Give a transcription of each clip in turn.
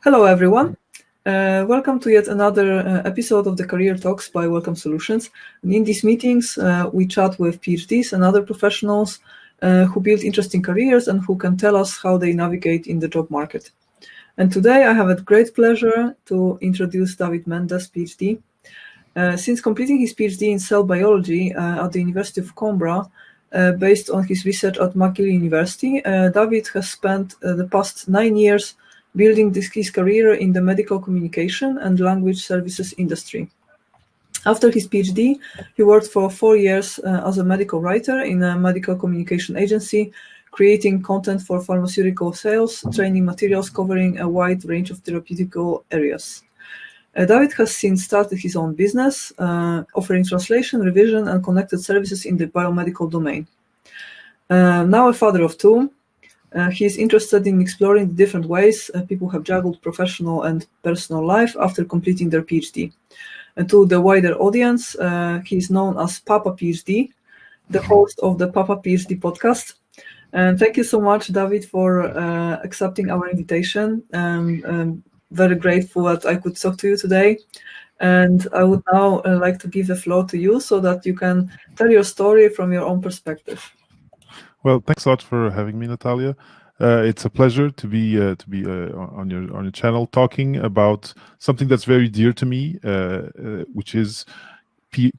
Hello, everyone. Welcome to yet another episode of the Career Talks by Welcome Solutions. And in these meetings, we chat with PhDs and other professionals who build interesting careers and who can tell us how they navigate in the job market. And today I have a great pleasure to introduce David Mendes, PhD. Since completing his PhD in cell biology at the University of Coimbra, based on his research at McGill University, David has spent the past 9 years building his career in the medical communication and language services industry. After his PhD, he worked for 4 years as a medical writer in a medical communication agency, creating content for pharmaceutical sales, training materials covering a wide range of therapeutical areas. David has since started his own business, offering translation, revision, and connected services in the biomedical domain. Now a father of two, he is interested in exploring the different ways people have juggled professional and personal life after completing their PhD. And to the wider audience, he is known as Papa PhD, the host of the Papa PhD podcast. And thank you so much, David, for accepting our invitation. I'm very grateful that I could talk to you today. And I would now like to give the floor to you so that you can tell your story from your own perspective. Well, thanks a lot for having me, Natalia. It's a pleasure to be on your channel talking about something that's very dear to me, which is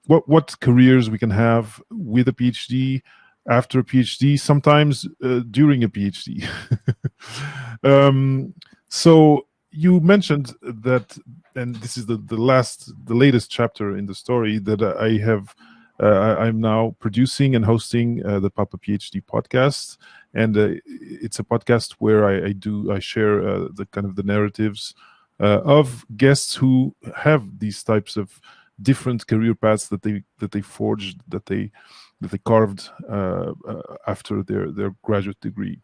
what careers we can have with a PhD, after a PhD, sometimes during a PhD. So you mentioned that, and this is the latest chapter in the story that I have. I'm now producing and hosting the Papa PhD podcast, and it's a podcast where I share the kind of the narratives of guests who have these types of different career paths that they forged, that they carved after their graduate degree.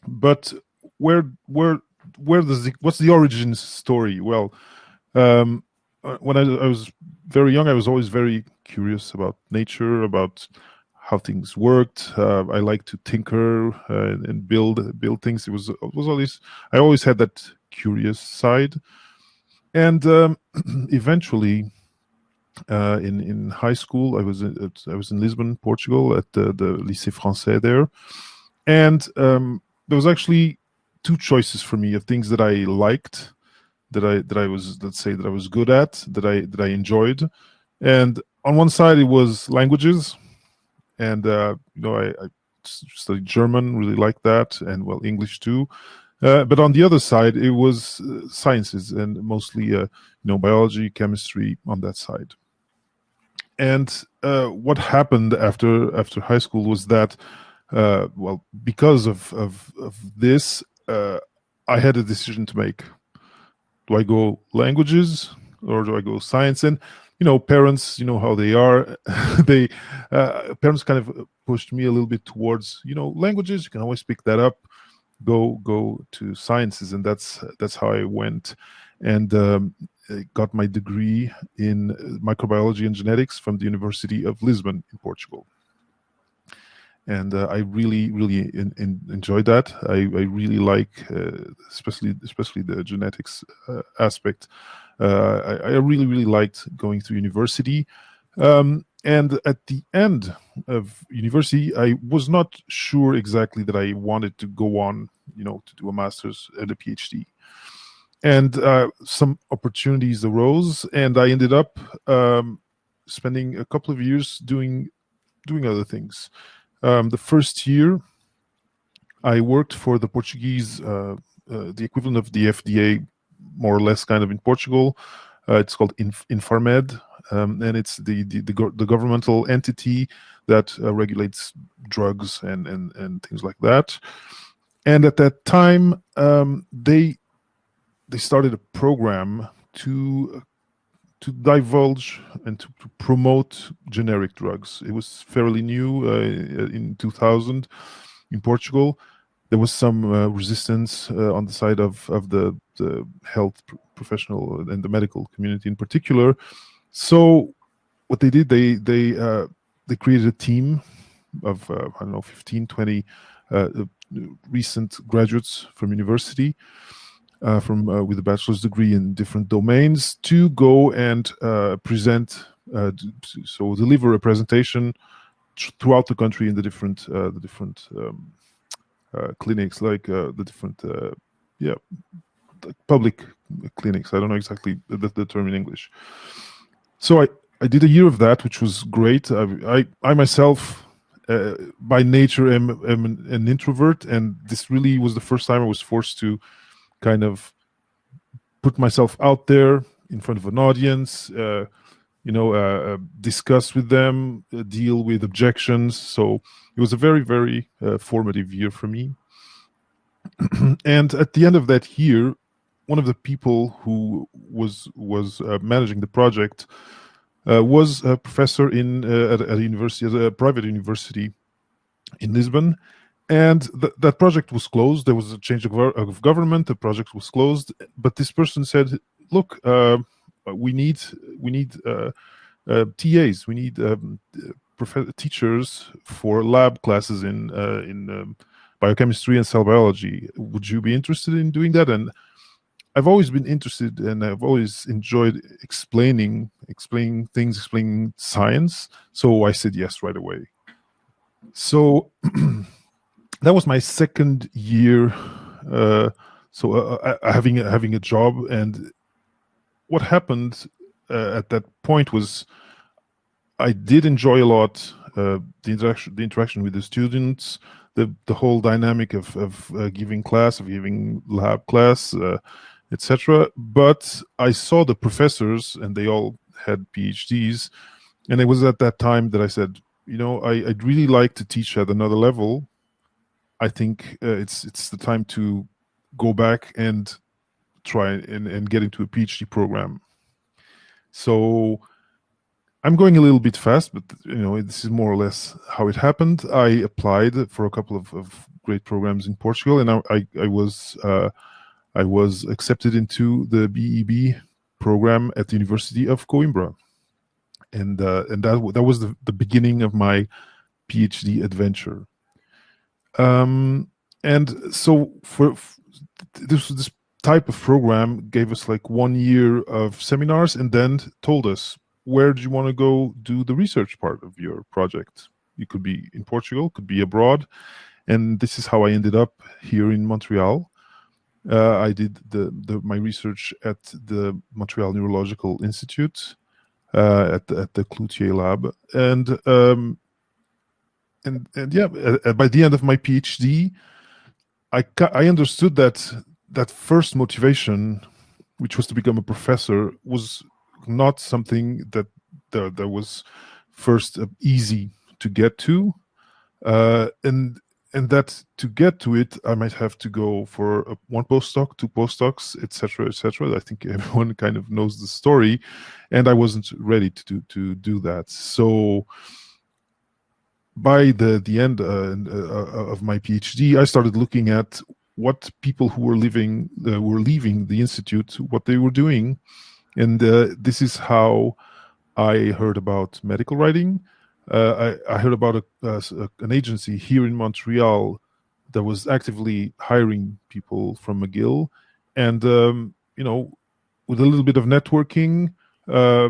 But where what's the origin story? Well, when I was very young, I was always very curious about nature, about how things worked. I like to tinker and build things. It was always, I always had that curious side. And eventually, in high school, I was in Lisbon, Portugal, at the Lycée Français there, and there was actually two choices for me of things that I liked, that I was, let's say, that I was good at, that I enjoyed. And on one side it was languages, and I studied German, really liked that, and well, English too. But on the other side it was sciences, and mostly biology, chemistry on that side. And what happened after high school was that well, because of this, I had a decision to make. Do I go languages or do I go science? And parents, how they are. They parents kind of pushed me a little bit towards languages. You can always pick that up. Go to sciences, and that's how I went, and I got my degree in microbiology and genetics from the University of Lisbon in Portugal. And I really enjoyed that. I really like, especially the genetics aspect. I really liked going to university. And at the end of university, I was not sure exactly that I wanted to go on, to do a master's and a PhD. And some opportunities arose, and I ended up spending a couple of years doing other things. The first year, I worked for the Portuguese, the equivalent of the FDA, more or less, kind of in Portugal. It's called Infarmed, and it's the governmental entity that regulates drugs and things like that. And at that time, they started a program to divulge and to promote generic drugs. It was fairly new in 2000 in Portugal. There was some resistance on the side of the health professional and the medical community in particular. So what they did, they created a team of 15, 20 recent graduates from university. with a bachelor's degree in different domains to go and present, so deliver a presentation throughout the country in the different clinics, like the different public clinics. I don't know exactly the term in English. So I did a year of that, which was great. I myself, by nature, am an introvert, and this really was the first time I was forced to kind of put myself out there in front of an audience, discuss with them, deal with objections. So it was a very, very formative year for me. And at the end of that year, one of the people who was managing the project was a professor at a university, at a private university in Lisbon. And that project was closed. There was a change of government. The project was closed. But this person said, "Look, we need TAs. We need teachers for lab classes in biochemistry and cell biology. Would you be interested in doing that?" And I've always been interested, and I've always enjoyed explaining things, explaining science. So I said yes right away. So that was my second year, having a job. And what happened at that point was I did enjoy a lot the interaction with the students, the whole dynamic of giving class, of giving lab class, etc. But I saw the professors, and they all had PhDs, and it was at that time that I said, I'd really like to teach at another level. I think it's the time to go back and try and get into a PhD program. So I'm going a little bit fast, but this is more or less how it happened. I applied for a couple of great programs in Portugal, and I was accepted into the BEB program at the University of Coimbra, and that was the beginning of my PhD adventure. And so for this type of program gave us like 1 year of seminars, and then told us, where do you want to go do the research part of your project? You could be in Portugal, could be abroad. And this is how I ended up here in Montreal. I did my research at the Montreal Neurological Institute, at the Cloutier lab. And by the end of my PhD, I understood that first motivation, which was to become a professor, was not something that was first easy to get to, and that to get to it, I might have to go for one postdoc, two postdocs, etc., etc. I think everyone kind of knows the story, and I wasn't ready to do that. So by the end of my PhD, I started looking at what people who were leaving the institute, what they were doing. And this is how I heard about medical writing. I heard about an agency here in Montreal that was actively hiring people from McGill. And, with a little bit of networking, I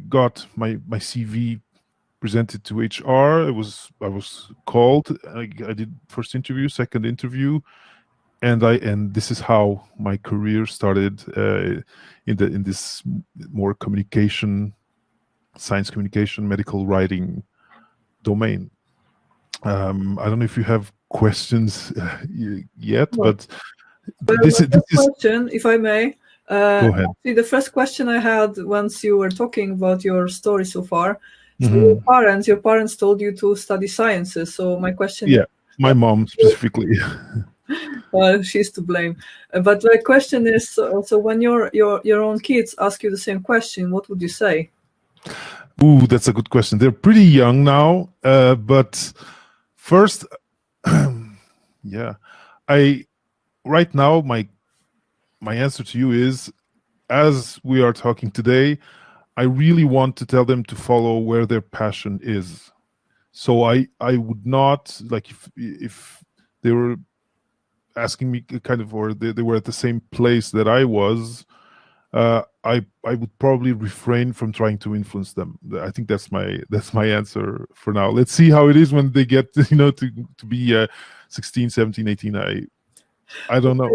got my CV presented to HR. I was called. I did first interview, second interview, and this is how my career started in this more science communication, medical writing domain. I don't know if you have questions yet, but this is question, if I may. Go ahead. Actually, the first question I had once you were talking about your story so far. So Mm-hmm. your parents told you to study sciences. So my question is, my mom specifically. She's to blame. But the question is, so when your own kids ask you the same question, what would you say? Ooh, that's a good question. They're pretty young now, but first, right now my answer to you is, as we are talking today, I really want to tell them to follow where their passion is. So I would not, like, if they were asking me kind of, or they were at the same place that I was, I would probably refrain from trying to influence them. I think that's my answer for now. Let's see how it is when they get to be 16, 17, 18. I don't know.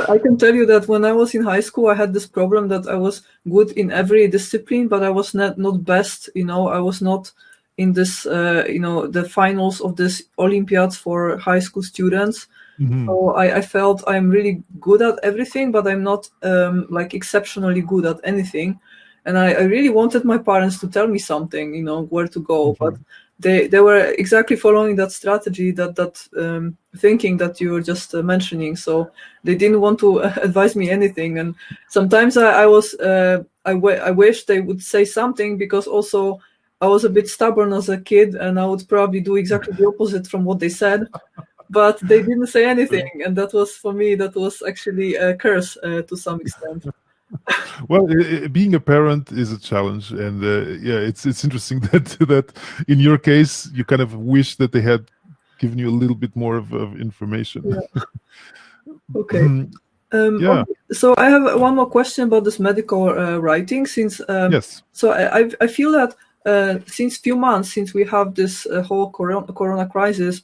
I can tell you that when I was in high school, I had this problem that I was good in every discipline, but I was not best. I was not in this, the finals of this Olympiads for high school students. Mhm. So I felt I'm really good at everything, but I'm not like exceptionally good at anything. And I really wanted my parents to tell me something, where to go. But they were exactly following that strategy, that thinking that you were just mentioning. So they didn't want to advise me anything. And sometimes I was I wish they would say something, because also I was a bit stubborn as a kid, and I would probably do exactly the opposite from what they said. But they didn't say anything, and that was, for me, that was actually a curse to some extent. Well, being a parent is a challenge, and yeah, it's interesting that in your case you kind of wish that they had given you a little bit more of information. Yeah. Okay. Yeah. So I have one more question about this medical writing. Since Yes. so I feel that since few months, since we have this whole corona crisis,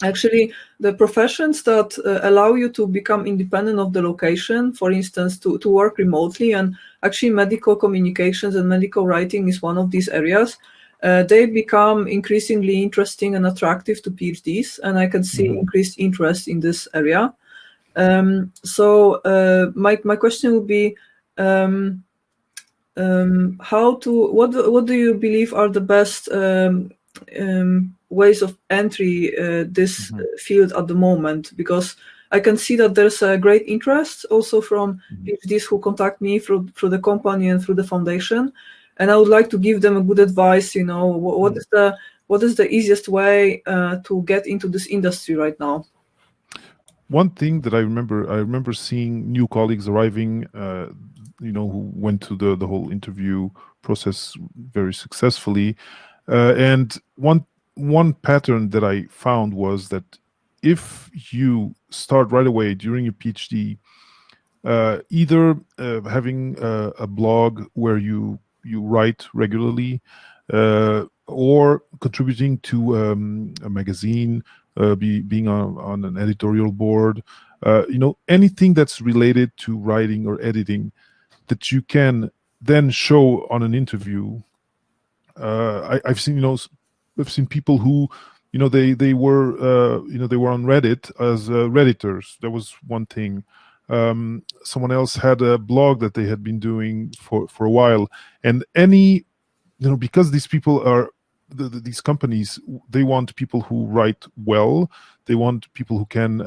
actually, the professions that allow you to become independent of the location, for instance, to work remotely, and actually medical communications and medical writing is one of these areas, they become increasingly interesting and attractive to PhDs, and I can see increased interest in this area. So my question would be, what do you believe are the best ways of entry this field at the moment? Because I can see that there's a great interest also from PhDs who contact me through the company and through the foundation, and I would like to give them a good advice. What is the easiest way to get into this industry right now? One thing that I remember seeing new colleagues arriving, who went to the whole interview process very successfully, and one pattern that I found was that if you start right away during your PhD, either having a blog where you write regularly, or contributing to a magazine, being on an editorial board, anything that's related to writing or editing that you can then show on an interview. I've seen, I've seen people who, they were, they were on Reddit as Redditors. That was one thing. Someone else had a blog that they had been doing for a while, and because these people are these companies, they want people who write well. They want people who can,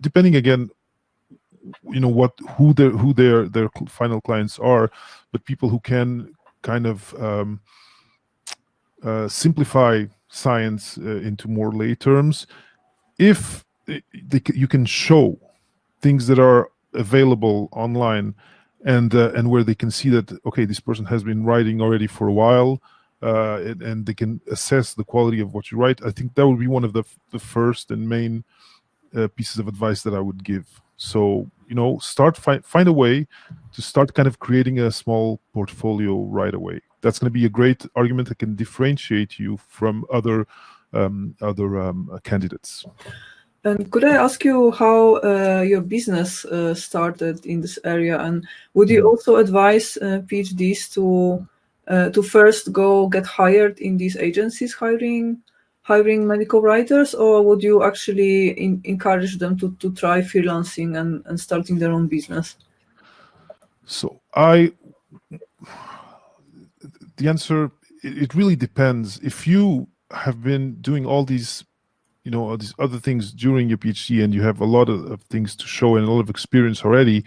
depending again, who their final clients are, but people who can kind of simplify science into more lay terms. If you can show things that are available online, and where they can see that, okay, this person has been writing already for a while, and they can assess the quality of what you write, I think that would be one of the first and main pieces of advice that I would give. So find a way to start kind of creating a small portfolio right away. That's going to be a great argument that can differentiate you from other candidates. And could I ask you how your business started in this area? And would you also advise PhDs to first go get hired in these agencies hiring medical writers, or would you actually encourage them to try freelancing and starting their own business? So the answer, it really depends. If you have been doing all these other things during your PhD, and you have a lot of things to show and a lot of experience already,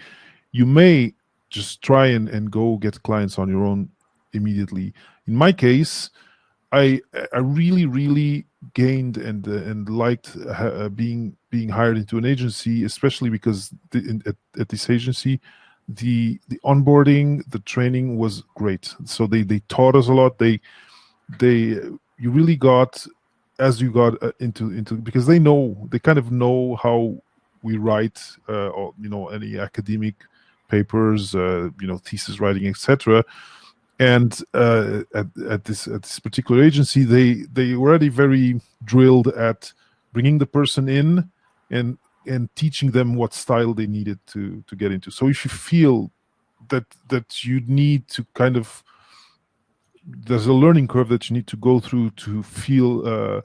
you may just try and go get clients on your own immediately. In my case, I really gained and liked being hired into an agency, especially because at this agency, the onboarding, the training was great. So they taught us a lot. You really got, as you got into, because they kind of know how we write, any academic papers, thesis writing, etc. And at this particular agency, they were already very drilled at bringing the person in and teaching them what style they needed to get into. So if you feel that you need to kind of, there's a learning curve that you need to go through to feel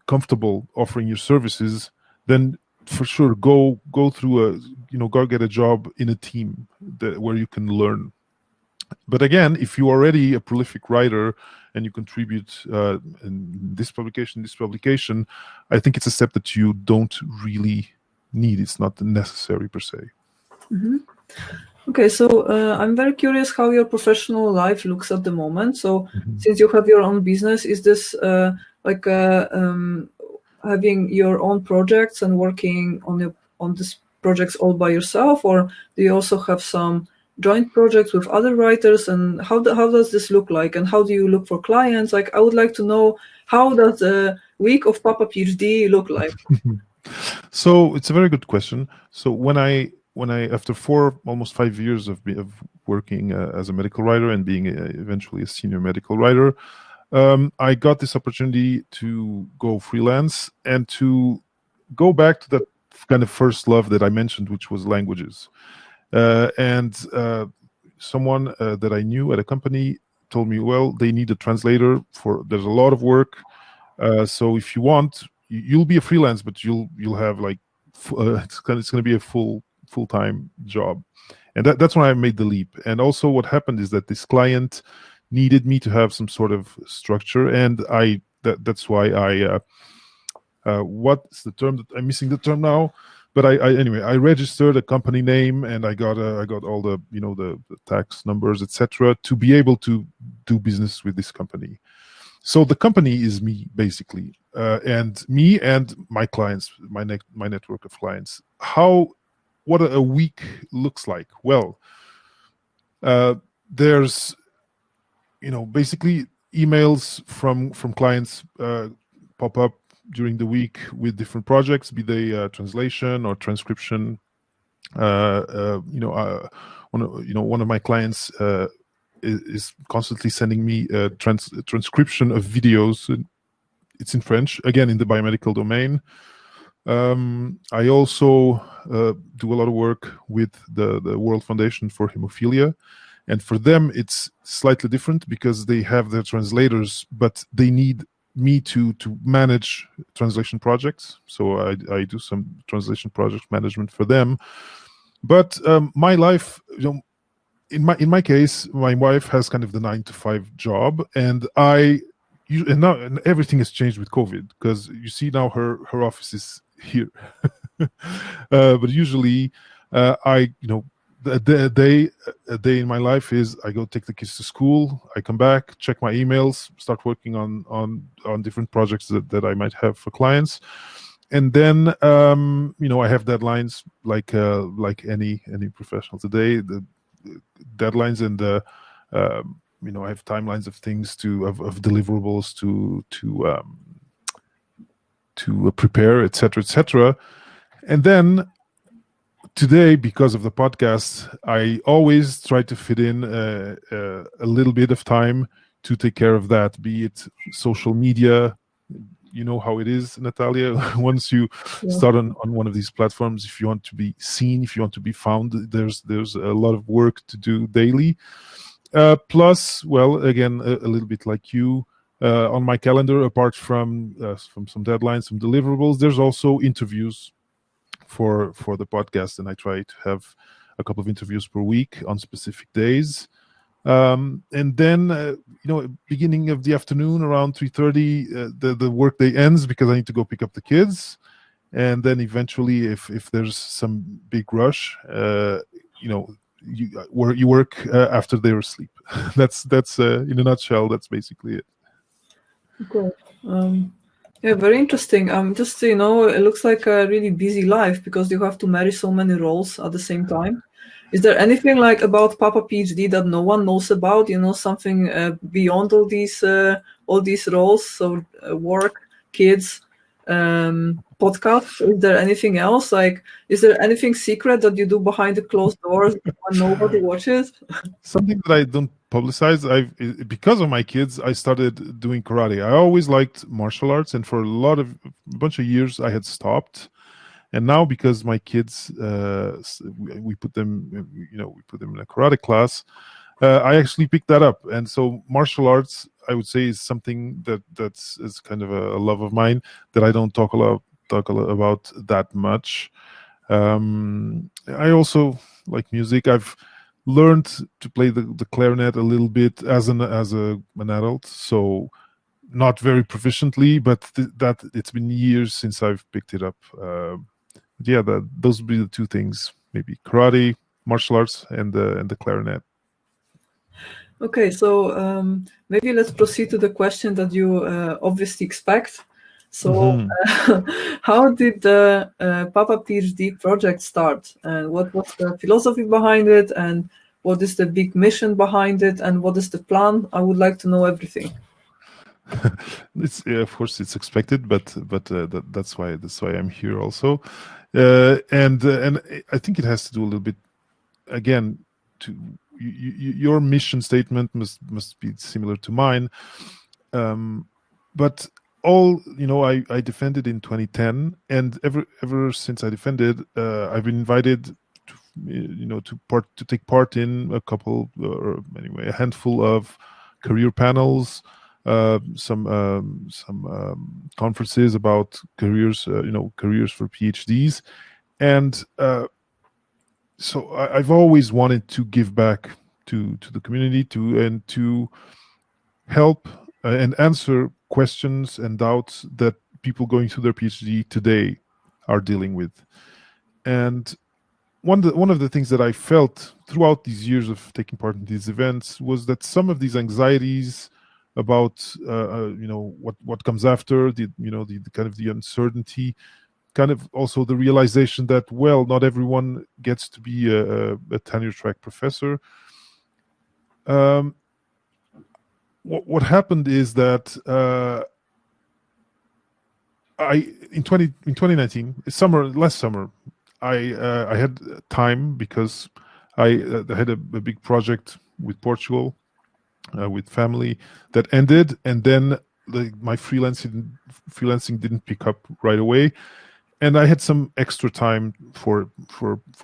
comfortable offering your services, then for sure go through go get a job in a team where you can learn. But again, if you're already a prolific writer and you contribute in this publication, I think it's a step that you don't really need. It's not necessary per se. Mm-hmm. Okay, so I'm very curious how your professional life looks at the moment. So since you have your own business, is this having your own projects and working on these projects all by yourself, or do you also have some joint projects with other writers? And how does this look like? And how do you look for clients? Like, I would like to know, how does a week of Papa PhD look like? So it's a very good question. So when I after almost 5 years of working as a medical writer and being eventually a senior medical writer, I got this opportunity to go freelance and to go back to that kind of first love that I mentioned, which was languages. Someone that I knew at a company told me, well, they need a translator there's a lot of work. So if you want, you'll be a freelance, but you'll have like it's going to be a full-time job. And that's when I made the leap. And also what happened is that this client needed me to have some sort of structure, and that's why what's the term that I'm missing the term now? But anyway, I registered a company name, and I got all the the tax numbers, etc., to be able to do business with this company. So the company is me, basically, and me and my clients, my network of clients. What a week looks like? Well, there's basically emails from clients pop up during the week with different projects, be they translation or transcription. One of my clients is constantly sending me a transcription of videos. It's in French, again, in the biomedical domain. I also do a lot of work with the World Foundation for Hemophilia. And for them, it's slightly different because they have their translators, but they need me to manage translation projects. So I do some translation project management for them. But my life, in my case, my wife has kind of the 9-to-5 job, and now everything has changed with COVID, because you see now her office is here. But usually, a day in my life is I go take the kids to school, I come back, check my emails, start working on different projects that I might have for clients, and then I have deadlines like any professional today. The deadlines and I have timelines of things of deliverables to prepare, etc. And then today, because of the podcast, I always try to fit in a little bit of time to take care of that, be it social media. You know how it is, Natalia. Once you start on one of these platforms, if you want to be seen, if you want to be found, there's a lot of work to do daily. Plus, well, again, a little bit like you, on my calendar, apart from some deadlines, some deliverables, there's also interviews for the podcast, and I try to have a couple of interviews per week on specific days. And then, beginning of the afternoon around 3:30, the workday ends because I need to go pick up the kids. And then eventually, if there's some big rush, you work after they're asleep. That's in a nutshell. That's basically it. Okay. Yeah, very interesting. Just it looks like a really busy life because you have to manage so many roles at the same time. Is there anything like about Papa PhD that no one knows about? Something beyond all these roles? So work, kids, podcast? Is there anything else? Like, is there anything secret that you do behind the closed doors when nobody watches? Something that I don't publicize. Because of my kids, I started doing karate. I always liked martial arts, and for a bunch of years, I had stopped. And now, because my kids, we put them, we put them in a karate class. I actually picked that up, and so martial arts, I would say, is something that's kind of a love of mine that I don't talk a lot about that much. I also like music. I've learned to play the clarinet a little bit as an adult, so not very proficiently, but that it's been years since I've picked it up. Yeah, those would be the two things: maybe karate, martial arts, and the clarinet. Okay, so maybe let's proceed to the question that you obviously expect. So, how did the Papa PhD project start, and what was the philosophy behind it, and what is the big mission behind it, and what is the plan? I would like to know everything. Of course it's expected, but that's why I'm here also, and I think it has to do a little bit again to your mission statement must be similar to mine, but all I defended in 2010, and ever since I defended, I've been invited to take part in a couple, or anyway a handful of career panels, some conferences about careers, careers for PhDs, and so I've always wanted to give back to the community, to help and answer questions and doubts that people going through their PhD today are dealing with. And one of the things that I felt throughout these years of taking part in these events was that some of these anxieties about what comes after, the kind of the uncertainty, kind of also the realization that, well, not everyone gets to be a tenure track professor. What happened is that in 2019 last summer, I had time because I had a big project with Portugal, with family, that ended, and then my freelancing didn't pick up right away, and I had some extra time for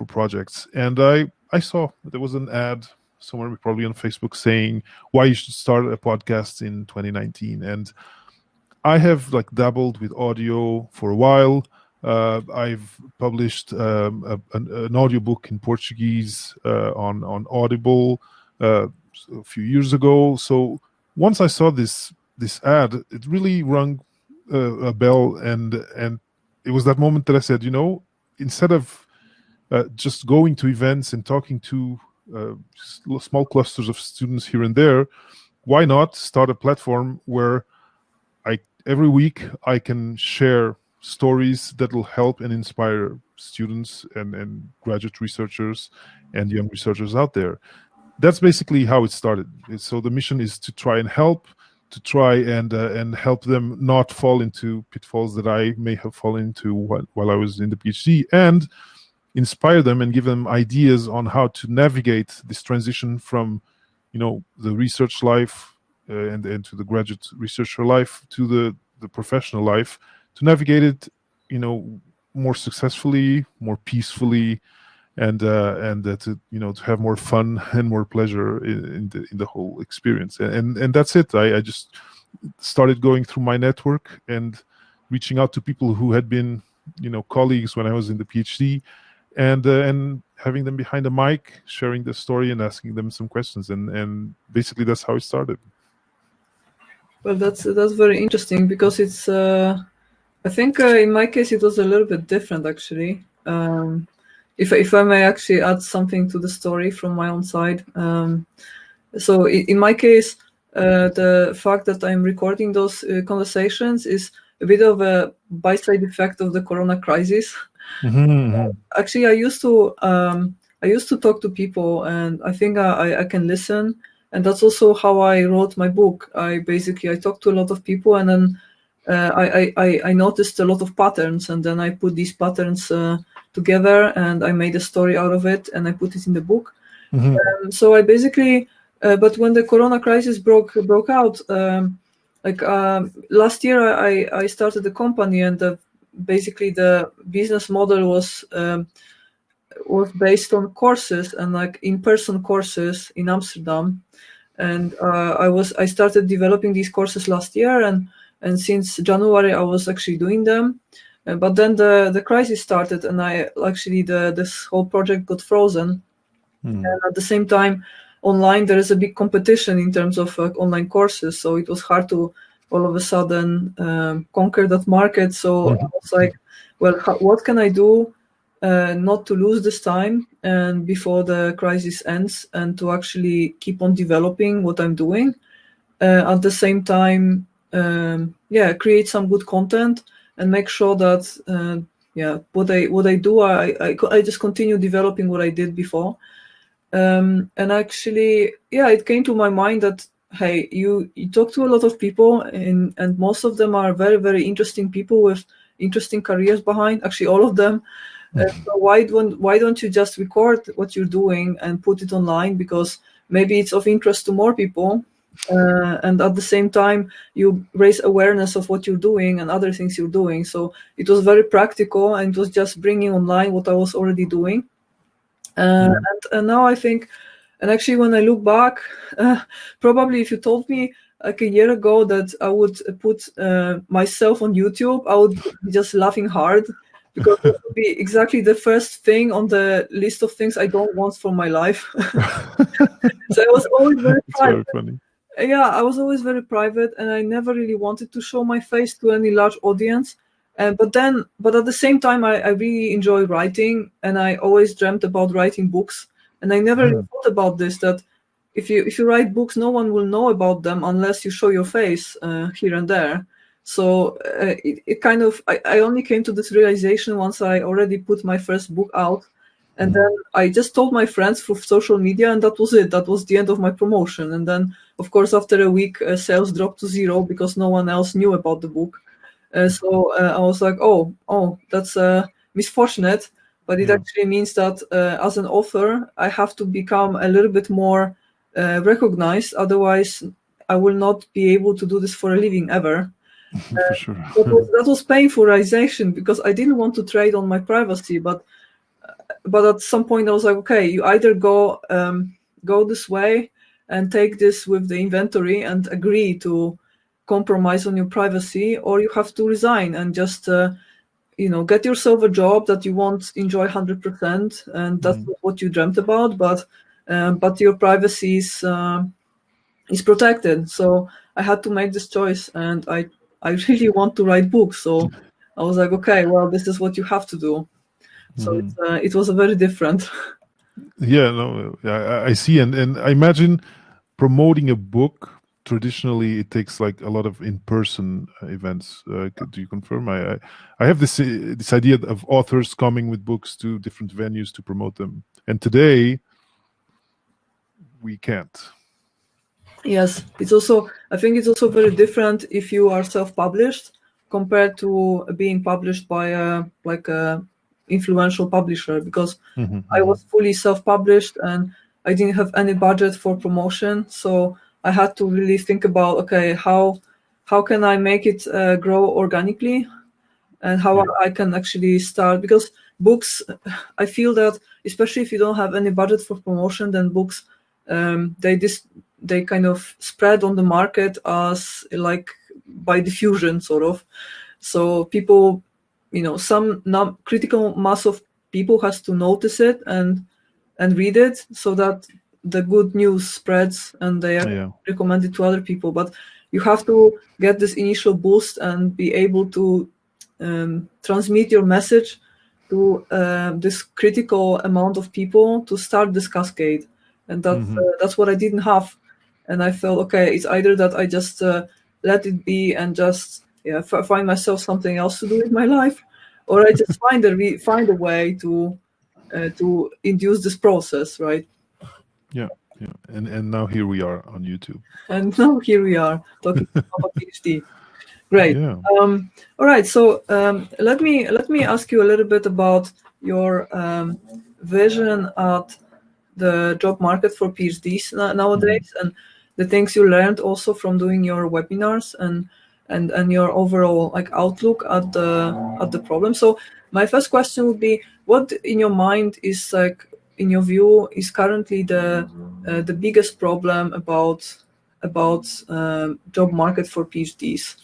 projects, and I saw there was an ad somewhere, probably on Facebook, saying why you should start a podcast in 2019. And I have dabbled with audio for a while. I've published an audiobook in Portuguese on Audible a few years ago. So once I saw this ad, it really rung a bell, and it was that moment that I said, instead of just going to events and talking to small clusters of students here and there, why not start a platform where every week I can share stories that will help and inspire students and graduate researchers and young researchers out there. That's basically how it started. So the mission is to try and help them not fall into pitfalls that I may have fallen into while I was in the PhD, and inspire them and give them ideas on how to navigate this transition from the research life and to the graduate researcher life to the professional life, to navigate it more successfully, more peacefully, and to to have more fun and more pleasure in the whole experience. And that's it. I just started going through my network and reaching out to people who had been colleagues when I was in the PhD, and having them behind a mic, sharing the story and asking them some questions, and basically that's how it started. Well, that's very interesting, because it's I think in my case it was a little bit different, actually. If I may actually add something to the story from my own side. So in my case, the fact that I'm recording those conversations is a bit of a by-side effect of the Corona crisis. Actually, I used to talk to people, and I think I can listen, and that's also how I wrote my book. I talked to a lot of people, and then I noticed a lot of patterns, and then I put these patterns together, and I made a story out of it, and I put it in the book. So I basically, but when the Corona crisis broke out, last year, I started a company, and basically the business model was based on courses and like in-person courses in Amsterdam. And I started developing these courses last year, and since January I was actually doing them. But then the crisis started, and this whole project got frozen. And at the same time, online there is a big competition in terms of online courses, so it was hard to all of a sudden conquer that market. So I was like, well, what can I do not to lose this time and before the crisis ends, and to actually keep on developing what I'm doing, at the same time, create some good content and make sure that what I do, I just continue developing what I did before. And actually, it came to my mind that, hey, you talk to a lot of people, and most of them are very, very interesting people with interesting careers behind. Actually, all of them. So why don't you just record what you're doing and put it online? Because maybe it's of interest to more people, and at the same time you raise awareness of what you're doing and other things you're doing. So it was very practical, and it was just bringing online what I was already doing. And now I think, and actually when I look back, probably if you told me like a year ago that I would put myself on YouTube, I would be just laughing hard, because it would be exactly the first thing on the list of things I don't want for my life. So I was always very It's private. very funny. Yeah, I was always very private, and I never really wanted to show my face to any large audience. But at the same time, I really enjoy writing, and I always dreamt about writing books. And I never really thought about this, that if you write books, no one will know about them unless you show your face here and there. So it kind of, I only came to this realization once I already put my first book out. And then I just told my friends through social media, and that was it. That was the end of my promotion. And then, of course, after a week, sales dropped to zero because no one else knew about the book. So I was like, oh, that's misfortunate. But it actually means that as an author, I have to become a little bit more recognized. Otherwise, I will not be able to do this for a living ever. For sure. That was painful realization, because I didn't want to trade on my privacy, but at some point I was like, okay, you either go this way and take this with the inventory and agree to compromise on your privacy, or you have to resign and just get yourself a job that you won't enjoy 100%, and that's what you dreamt about, but your privacy is protected. So I had to make this choice, and I really want to write books, so I was like, okay, well, this is what you have to do. So it was a very different. I see, and I imagine promoting a book, traditionally it takes like a lot of in-person events. Do you confirm? I have this idea of authors coming with books to different venues to promote them, and today we can't. Yes, I think it's also very different if you are self-published compared to being published by a influential publisher, because I was fully self-published and I didn't have any budget for promotion. So I had to really think about, okay, how can I make it grow organically, and how I can actually start, because books, I feel that especially if you don't have any budget for promotion, then books, they kind of spread on the market as like by diffusion, sort of. So people, some critical mass of people has to notice it and read it, so that the good news spreads and they are recommended to other people. But you have to get this initial boost and be able to transmit your message to this critical amount of people to start this cascade. And that's what I didn't have. And I felt, okay, it's either that I just let it be and just find myself something else to do with my life, or I just find a way to induce this process, right? Yeah. And now here we are on YouTube. And now here we are talking about PhD. Great. Yeah. All right. So let me ask you a little bit about your vision at the job market for PhDs nowadays, and the things you learned also from doing your webinars, and your overall like outlook at the problem. So my first question would be, what in your mind is, like, in your view, is currently the biggest problem about job market for PhDs?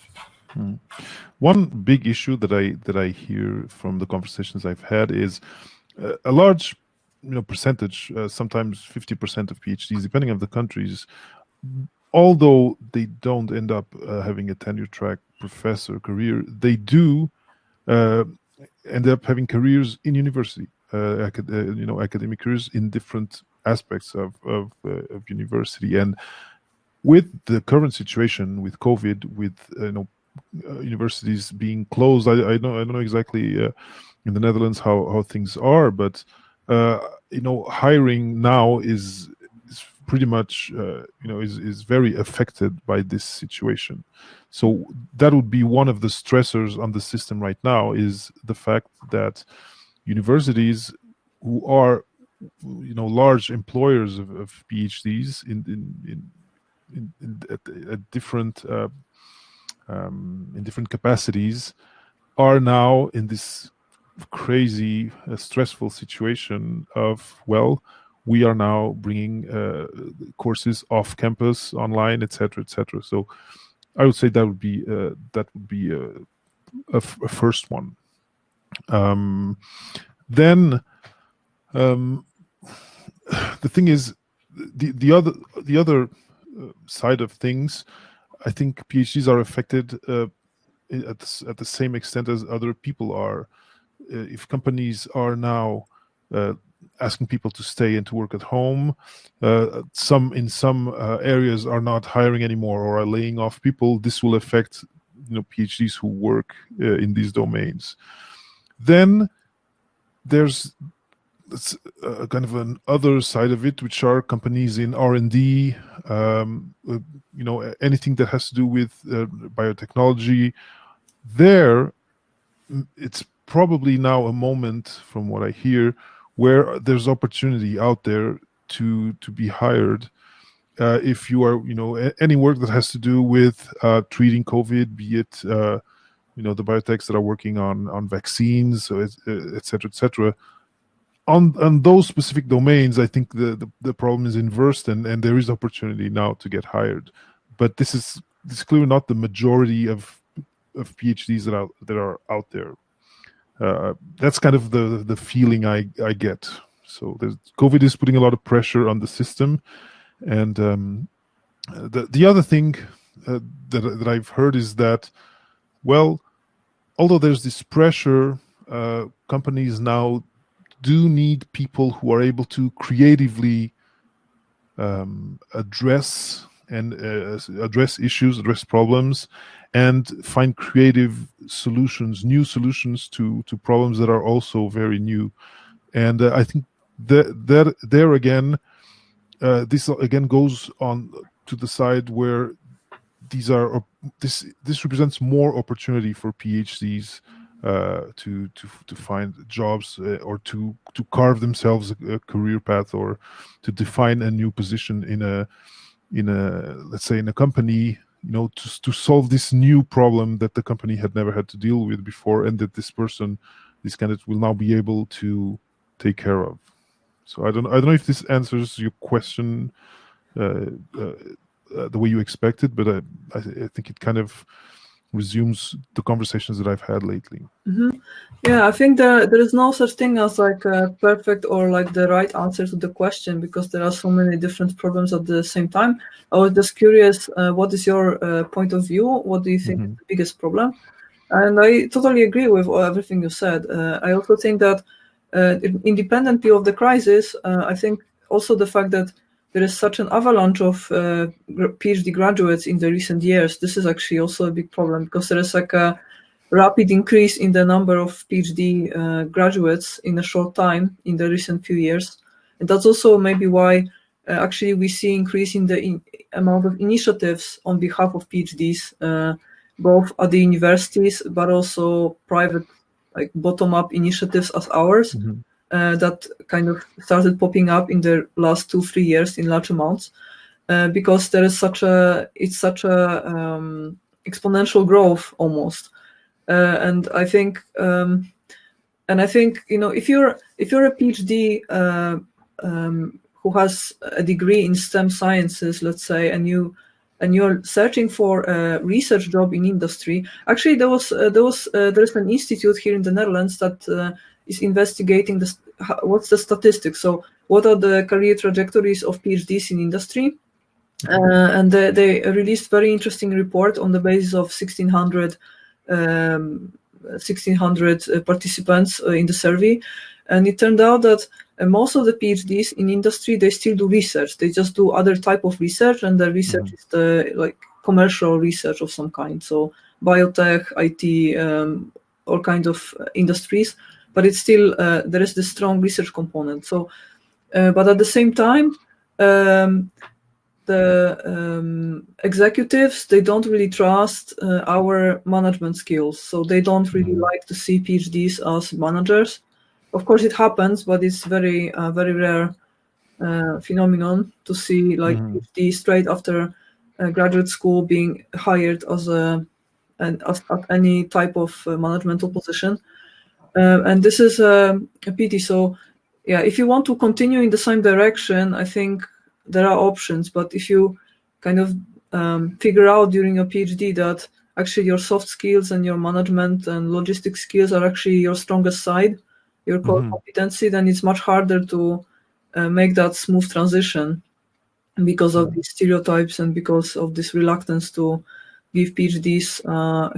One big issue that I hear from the conversations I've had is a large percentage, sometimes 50% of PhDs, depending on the countries, although they don't end up having a tenure track professor career, they do end up having careers in university, academic careers in different aspects of university. And with the current situation with COVID, with universities being closed, I don't know exactly in the Netherlands how things are, but hiring now is pretty much is very affected by this situation. So that would be one of the stressors on the system right now, is the fact that universities, who are large employers of PhDs at different in different capacities, are now in this crazy stressful situation of, well, we are now bringing courses off campus, online, etc., etc. So I would say that would be a first one. Then the thing is, the other side of things, I think PhDs are affected at the same extent as other people are. If companies are now asking people to stay and to work at home, some areas are not hiring anymore or are laying off people, this will affect PhDs who work in these domains. Then there's kind of an other side of it, which are companies in R&D, anything that has to do with biotechnology. There, it's probably now a moment, from what I hear, where there's opportunity out there to be hired. If you are, any work that has to do with treating COVID, be it, the biotechs that are working on vaccines, et cetera, on those specific domains, I think the problem is inversed, and there is opportunity now to get hired. But this is clearly not the majority of PhDs that are out there. That's kind of the feeling I get. So COVID is putting a lot of pressure on the system, and the other thing that I've heard is that, well, although there's this pressure, companies now do need people who are able to creatively address issues, address problems, and find creative solutions, new solutions to problems that are also very new. And I think that there again, this again goes on to the side where this represents more opportunity for PhDs to find jobs, or to carve themselves a career path, or to define a new position in a let's say in a company, to solve this new problem that the company had never had to deal with before, and that this candidate will now be able to take care of. So I don't know if this answers your question the way you expected, but I think it kind of resumes the conversations that I've had lately. Mm-hmm. Yeah, I think there is no such thing as like a perfect or like the right answer to the question, because there are so many different problems at the same time. I was just curious, what is your point of view? What do you think is the biggest problem? And I totally agree with everything you said. I also think that independently of the crisis, I think also the fact that there is such an avalanche of PhD graduates in the recent years, this is actually also a big problem, because there is like a rapid increase in the number of PhD graduates in a short time in the recent few years. And that's also maybe why actually we see increase in the amount of initiatives on behalf of PhDs both at the universities, but also private, like bottom-up initiatives as ours, that kind of started popping up in the last 2-3 years in large amounts, because there is such a exponential growth almost, and I think if you're a PhD who has a degree in STEM sciences, let's say, and you're searching for a research job in industry. Actually, there's an institute here in the Netherlands that is investigating what's the statistics. So, what are the career trajectories of PhDs in industry? And they released very interesting report on the basis of 1,600 participants in the survey, and it turned out that most of the PhDs in industry, they still do research. They just do other type of research, and the research is the commercial research of some kind. So biotech, IT, all kinds of industries, but it's still there is this strong research component. So, but at the same time, the executives, they don't really trust our management skills, so they don't really like to see PhDs as managers. Of course, it happens, but it's very rare phenomenon to see like PhD straight after graduate school being hired as at any type of managemental position, and this is a pity. So, yeah, if you want to continue in the same direction, I think there are options. But if you kind of figure out during your PhD that actually your soft skills and your management and logistic skills are actually your strongest side, your core competency, then it's much harder to make that smooth transition because of these stereotypes and because of this reluctance to give PhDs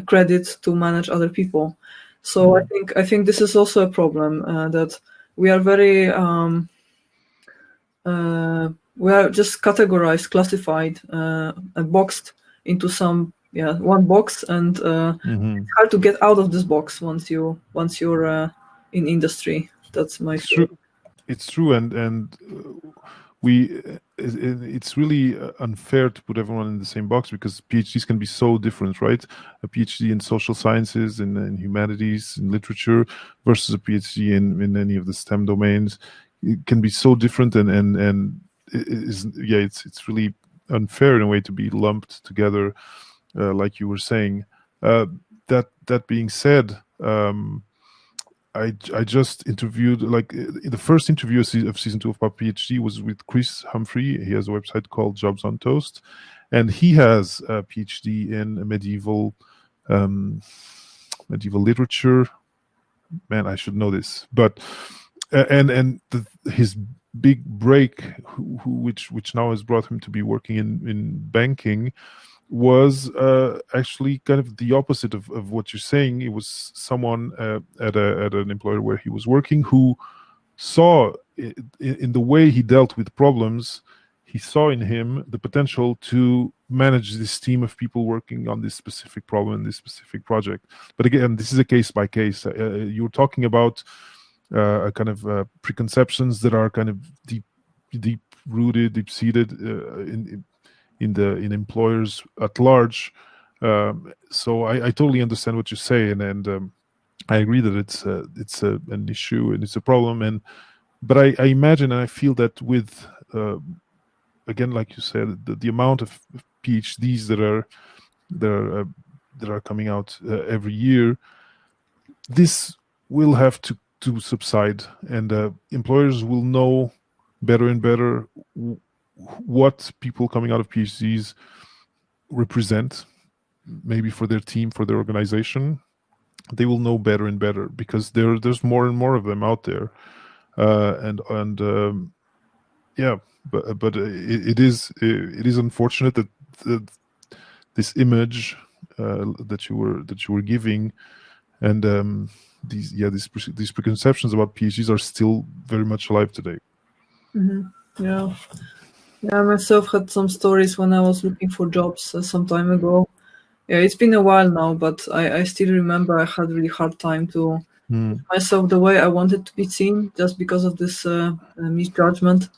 credit to manage other people. So I think this is also a problem, that we are very we are just categorized, classified, and boxed into one box, and it's hard to get out of this box once you're in industry. That's my feeling. It's true, and it's really unfair to put everyone in the same box, because PhDs can be so different, right? A PhD in social sciences, in humanities, in literature, versus a PhD in any of the STEM domains, it can be so different, and it's really unfair in a way to be lumped together, like you were saying. That being said, I just interviewed, the first interview of season 2 of my PhD was with Chris Humphrey. He has a website called Jobs on Toast, and he has a PhD in medieval literature. Man, I should know this, but his big break, which now has brought him to be working in banking, was actually kind of the opposite of what you're saying. It was someone at an employer where he was working who saw in the way he dealt with problems, he saw in him the potential to manage this team of people working on this specific problem, this specific project. But again, this is a case by case. You're talking about a kind of preconceptions that are kind of deep rooted, deep seated in employers at large. So I totally understand what you say, and I agree that it's an issue and it's a problem. But I imagine and I feel that with again, like you said, the amount of PhDs that are coming out every year, this will have to subside, and employers will know better and better what people coming out of PhDs represent, maybe for their team, for their organization. They will know better and better, because there's more and more of them out there, but it is unfortunate that this image that you were giving, and these preconceptions about PhDs are still very much alive today. Yeah, I myself had some stories when I was looking for jobs some time ago. Yeah, it's been a while now, but I still remember I had really hard time to put myself the way I wanted to be seen, just because of this misjudgment.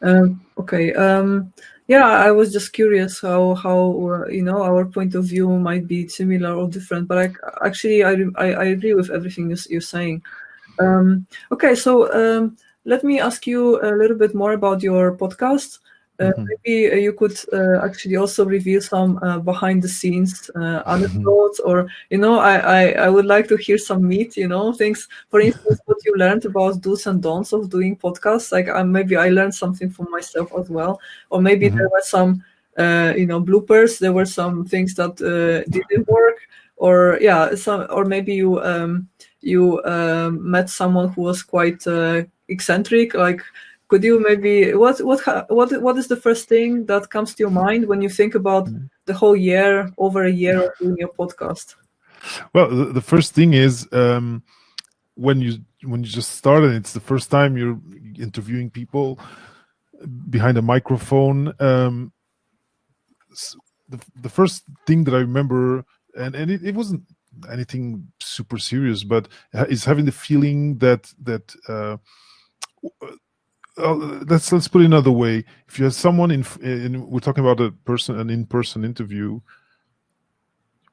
Okay. Yeah, I was just curious how our point of view might be similar or different, but I agree with everything you're saying. Okay, so let me ask you a little bit more about your podcast. Maybe you could actually also reveal some behind the scenes anecdotes, or I would like to hear some meat, things. For instance, what you learned about do's and don'ts of doing podcasts. Like maybe I learned something for myself as well, or maybe there were some bloopers. There were some things that didn't work, or yeah, some, or maybe you met someone who was quite eccentric. Like, could you maybe what is the first thing that comes to your mind when you think about the whole year, over a year of doing your podcast? Well, the first thing is when you just started, it's the first time you're interviewing people behind a microphone. The first thing that I remember, and it wasn't anything super serious, but is having the feeling that let's put it another way. If you have someone we're talking about an in-person interview,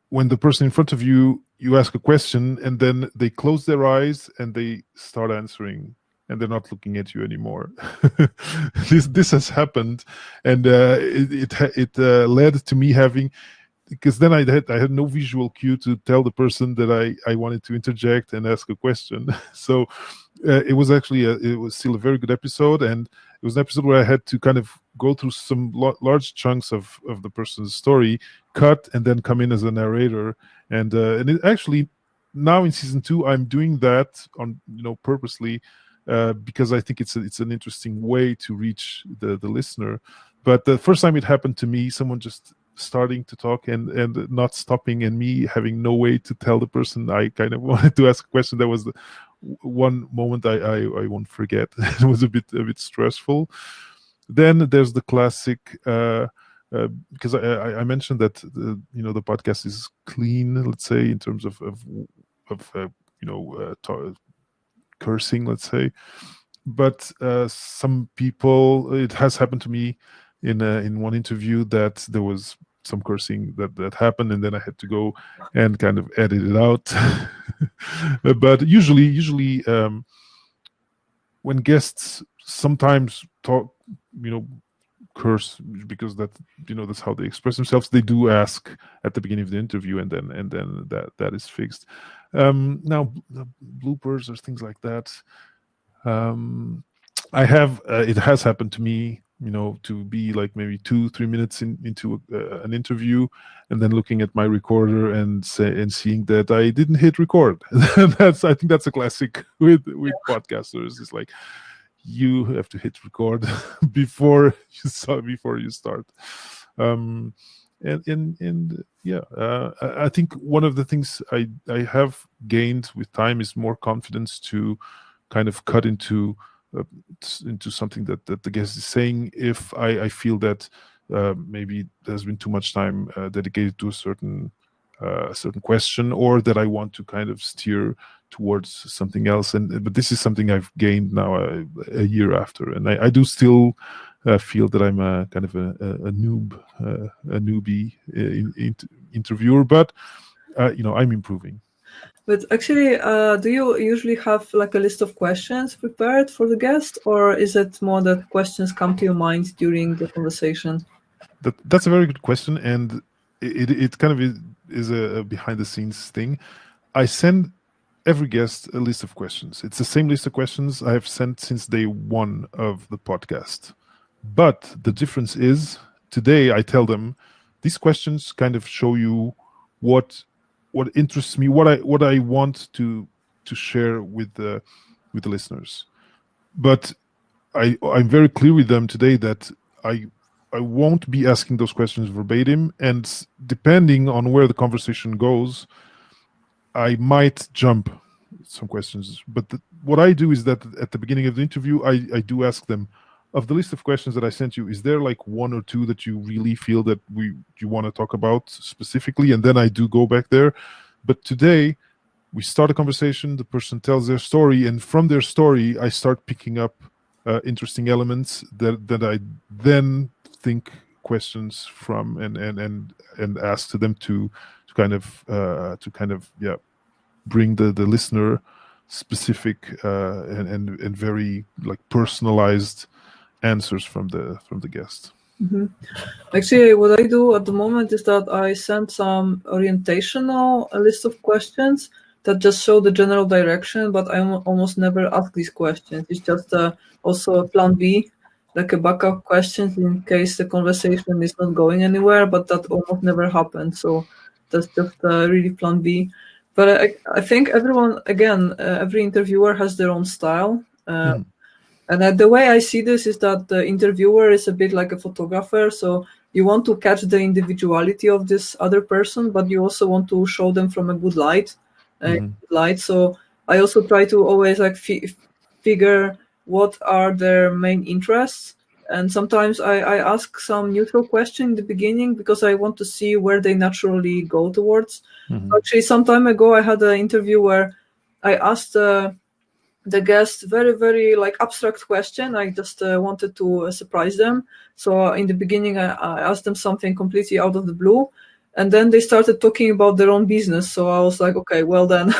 when the person in front of you ask a question and then they close their eyes and they start answering and they're not looking at you anymore. This has happened, and it led to me having, because then I had no visual cue to tell the person that I wanted to interject and ask a question. So it was actually it was still a very good episode, and it was an episode where I had to kind of go through some large chunks of the person's story, cut, and then come in as a narrator. And it actually, now in season 2, I'm doing that on purposely, because I think it's an interesting way to reach the listener. But the first time it happened to me, someone just starting to talk and not stopping, and me having no way to tell the person I kind of wanted to ask a question. That was the one moment I won't forget. It was a bit stressful. Then there's the classic, because I mentioned that the podcast is clean, let's say, in terms of cursing, let's say. But some people, it has happened to me in one interview that there was some cursing that happened, and then I had to go and kind of edit it out. But usually when guests sometimes talk, curse, because that's how they express themselves, they do ask at the beginning of the interview, and then that is fixed. Now bloopers or things like that, I have it has happened to me, to be like maybe 2-3 minutes into an interview, and then looking at my recorder and seeing that I didn't hit record. I think that's a classic with podcasters. It's like you have to hit record before you start. And yeah, I think one of the things I have gained with time is more confidence to kind of cut into something that the guest is saying, if I feel that maybe there's been too much time dedicated to a certain question, or that I want to kind of steer towards something else. But this is something I've gained now a year after, and I do still feel that I'm a kind of a newbie interviewer, but I'm improving. But actually, do you usually have like a list of questions prepared for the guest, or is it more that questions come to your mind during the conversation? That's a very good question, and it kind of is a behind the scenes thing. I send every guest a list of questions. It's the same list of questions I have sent since day one of the podcast. But the difference is, today I tell them these questions kind of show you what interests me, what I want to share with the listeners. But I'm very clear with them today that I won't be asking those questions verbatim, and depending on where the conversation goes, I might jump some questions. But what I do is that at the beginning of the interview, I do ask them, of the list of questions that I sent you, is there like one or two that you really feel that you want to talk about specifically? And then I do go back there. But today, we start a conversation, the person tells their story, and from their story, I start picking up interesting elements that I then think questions from and ask them to kind of bring the listener specific and very like personalized answers from the guest. Mm-hmm. Actually, what I do at the moment is that I send some orientational list of questions that just show the general direction, but I almost never ask these questions. It's just also a plan B, like a backup question in case the conversation is not going anywhere, but that almost never happens. So that's just really plan B. But I think everyone, again, every interviewer has their own style. And the way I see this is that the interviewer is a bit like a photographer. So you want to catch the individuality of this other person, but you also want to show them from a good light. So I also try to always like figure what are their main interests. And sometimes I ask some neutral question in the beginning because I want to see where they naturally go towards. Actually, some time ago, I had an interview where I asked the guest very, very like abstract question. I just wanted to surprise them. So in the beginning, I asked them something completely out of the blue, and then they started talking about their own business. So I was like, okay, well then,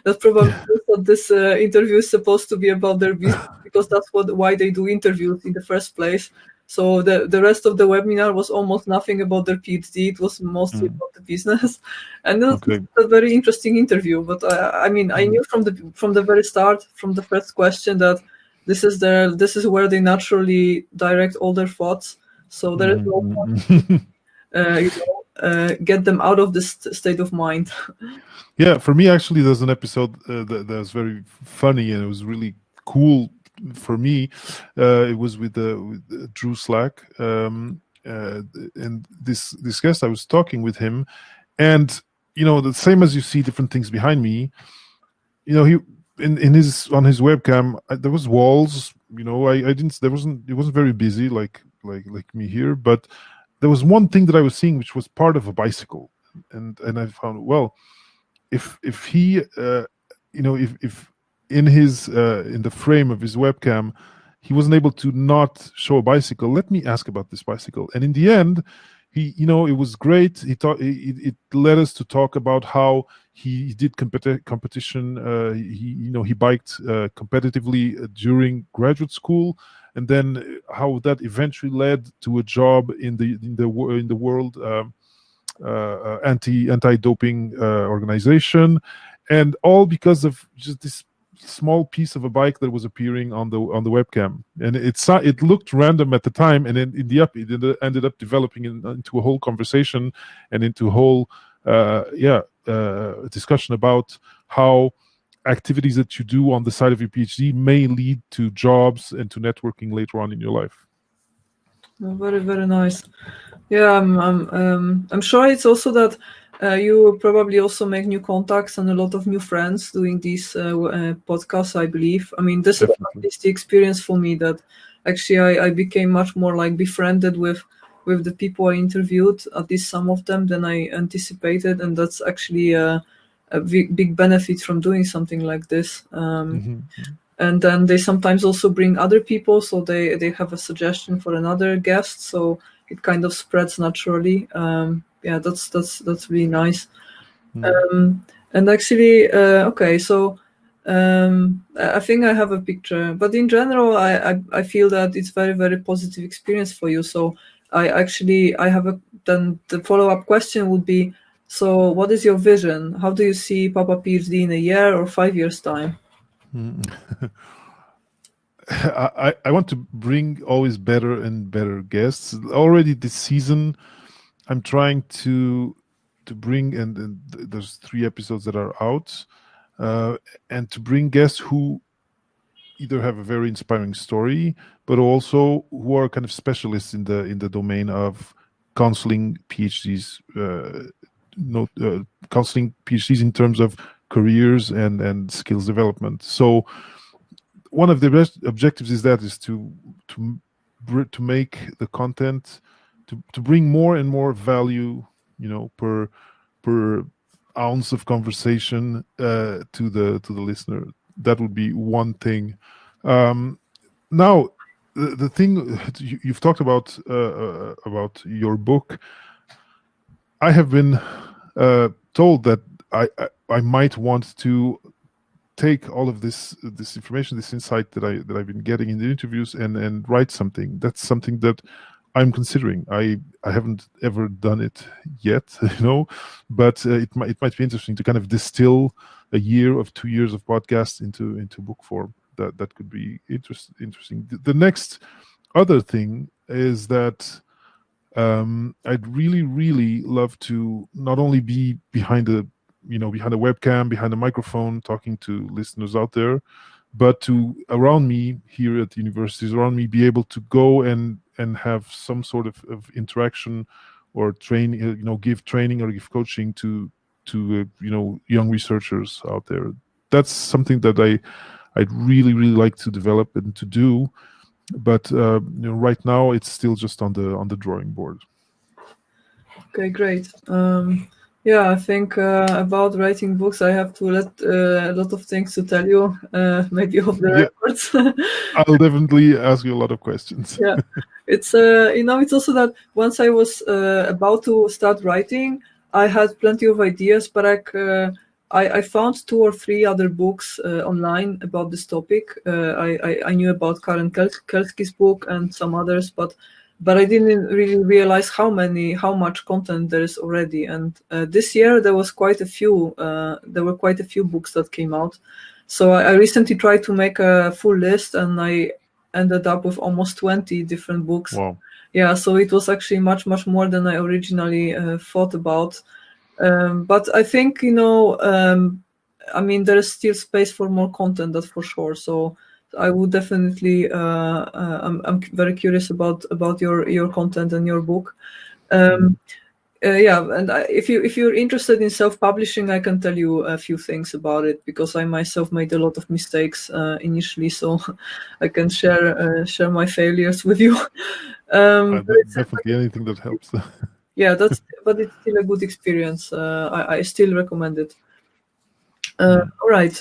that's probably what this interview is supposed to be about their business, because that's why they do interviews in the first place. So the rest of the webinar was almost nothing about their PhD. It was mostly about the business, and it was a very interesting interview. But I mean, I knew from the very start, from the first question, that this is where they naturally direct all their thoughts. So there is no point, get them out of this state of mind. Yeah, for me, actually, there's an episode that was very funny, and it was really cool for me. It was with Drew Slack, and this guest. I was talking with him, and the same as you see different things behind me. He in his on his webcam there was walls. I didn't. It wasn't very busy like me here, but there was one thing that I was seeing, which was part of a bicycle, and I found, well, if he if in his in the frame of his webcam he wasn't able to not show a bicycle, let me ask about this bicycle. And in the end, it was great. It led us to talk about how he did competition. He biked competitively during graduate school, and then how that eventually led to a job in the world anti-doping organization, and all because of just this small piece of a bike that was appearing on the webcam. And it looked random at the time, and then it ended up developing into a whole conversation and into a whole discussion about how activities that you do on the side of your PhD may lead to jobs and to networking later on in your life. Very, very nice. Yeah, I'm sure it's also that you probably also make new contacts and a lot of new friends doing these podcasts, I believe. I mean, this Definitely. is at least the experience for me, that actually I became much more like befriended with the people I interviewed, at least some of them, than I anticipated. And that's actually a big benefit from doing something like this. And then they sometimes also bring other people, so they have a suggestion for another guest, so it kind of spreads naturally. That's really nice. And actually, okay, so I think I have a picture, but in general, I feel that it's very, very positive experience for you. So I have then the follow-up question would be, so what is your vision? How do you see Papa PhD in a year or 5 years time? I want to bring always better and better guests. Already this season, I'm trying to bring, and there's 3 episodes that are out, and to bring guests who either have a very inspiring story, but also who are kind of specialists in the domain of counseling PhDs, counseling PhDs in terms of careers and skills development. So one of the best objectives is to make the content to bring more and more value, per ounce of conversation to the listener. That would be one thing. Now, the thing you've talked about your book. I have been told that I might want to take all of this information, this insight that I've been getting in the interviews, and write something. That's something that I'm considering. I haven't ever done it yet, but it might be interesting to kind of distill a year of 2 years of podcast into book form. That could be interesting. The next other thing is that I'd really love to not only be behind a webcam, behind a microphone, talking to listeners out there, but to around me here at the universities around me be able to go and have some sort of interaction or give training or give coaching to young researchers out there. That's something that I'd really like to develop and to do. But right now it's still just on the drawing board. Okay, great. Yeah, I think about writing books, I have to let a lot of things to tell you, maybe off the records. I'll definitely ask you a lot of questions. Yeah, it's it's also that once I was about to start writing, I had plenty of ideas, but I found 2 or 3 other books online about this topic. I knew about Karen Kelsky's book and some others, but I didn't really realize how much content there is already. And this year there was quite a few. There were quite a few books that came out. So I recently tried to make a full list, and I ended up with almost 20 different books. Wow. Yeah, so it was actually much more than I originally thought about. But I think I mean, there is still space for more content, that's for sure. So I would definitely I'm very curious about your content and your book. Yeah, and if you're interested in self-publishing, I can tell you a few things about it, because I myself made a lot of mistakes initially, so I can share my failures with you. Definitely anything that helps. Yeah, but it's still a good experience. I still recommend it. All right.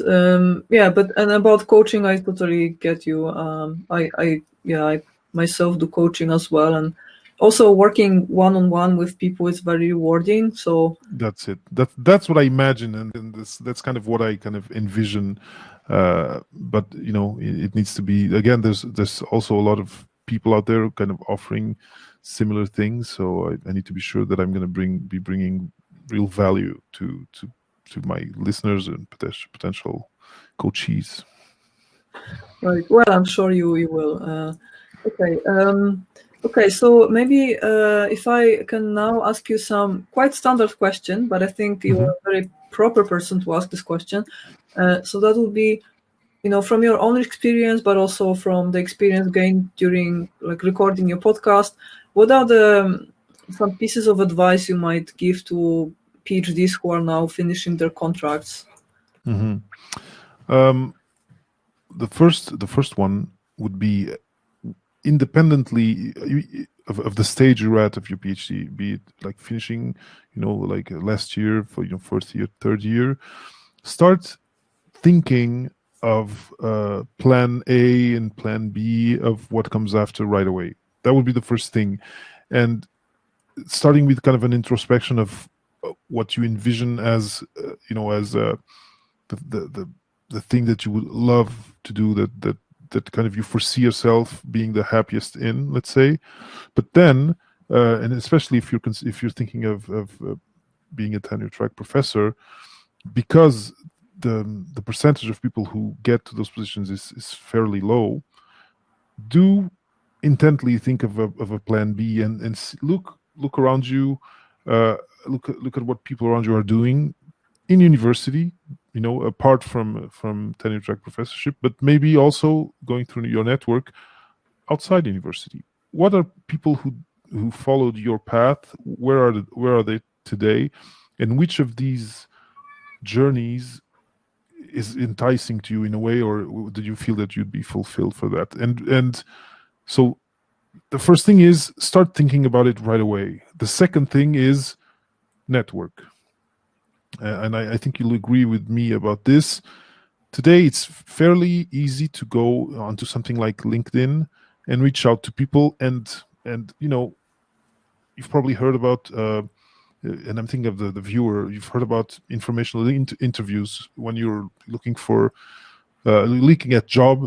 Yeah, and about coaching, I totally get you. I myself do coaching as well, and also working one-on-one with people is very rewarding. So that's it. That's what I imagine, and that's kind of what I kind of envision. But it needs to be, again. There's also a lot of people out there kind of offering similar things. So I need to be sure that I'm going to be bringing real value to my listeners and potential coachees. Right. Well, I'm sure you will. Okay. Okay. So maybe if I can now ask you some quite standard question, but I think you're a very proper person to ask this question. So that would be, from your own experience, but also from the experience gained during recording your podcast, what are some pieces of advice you might give to PhDs who are now finishing their contracts? The first one would be, independently of the stage you're at of your PhD, be it like finishing, like last year for first year, third year, start thinking of plan A and plan B of what comes after right away. That would be the first thing, and starting with kind of an introspection of what you envision as the thing that you would love to do, that kind of you foresee yourself being the happiest in, let's say. But then, and especially if you're thinking of being a tenure track professor, because the percentage of people who get to those positions is fairly low, do intently think of a plan B, and look around you, look at what people around you are doing in university, apart from tenure track professorship, but maybe also going through your network outside university. What are people who followed your path? Where are they today? And which of these journeys is enticing to you in a way, or did you feel that you'd be fulfilled for that? And so the first thing is start thinking about it right away. The second thing is network. And I think you'll agree with me about this. Today, it's fairly easy to go onto something like LinkedIn and reach out to people. And you've probably heard about, and I'm thinking of the viewer, you've heard about informational interviews when you're looking at job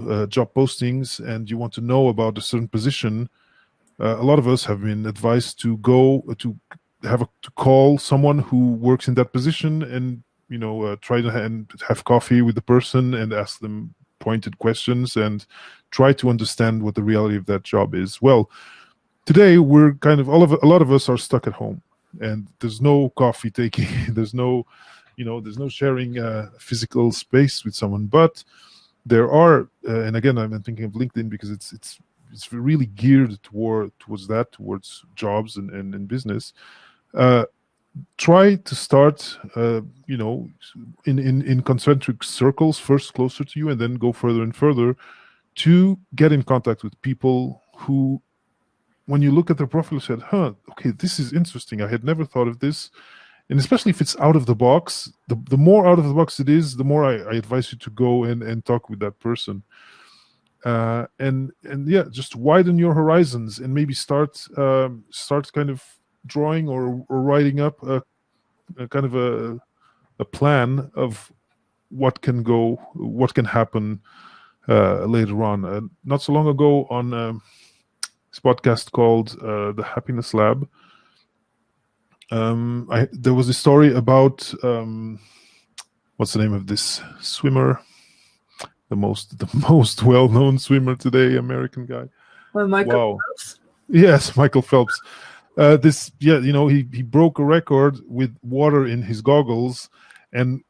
postings, and you want to know about a certain position. A lot of us have been advised to go to call someone who works in that position, and try to have coffee with the person and ask them pointed questions and try to understand what the reality of that job is. Well, today we're kind of a lot of us are stuck at home, and there's no coffee taking, there's no sharing physical space with someone. But there are, and again, I'm thinking of LinkedIn because it's really geared towards jobs and business. Try to start, in concentric circles, first closer to you, and then go further and further to get in contact with people who, when you look at their profile, you said, okay, this is interesting. I had never thought of this. And especially if it's out of the box, the more out of the box it is, the more I advise you to go and talk with that person. And yeah, just widen your horizons and maybe start kind of drawing or writing up a kind of a plan of what can happen later on. Not so long ago on this podcast called The Happiness Lab, there was a story about what's the name of this swimmer, the most well-known swimmer today, American guy. Michael Phelps? Yes, Michael Phelps. He broke a record with water in his goggles. And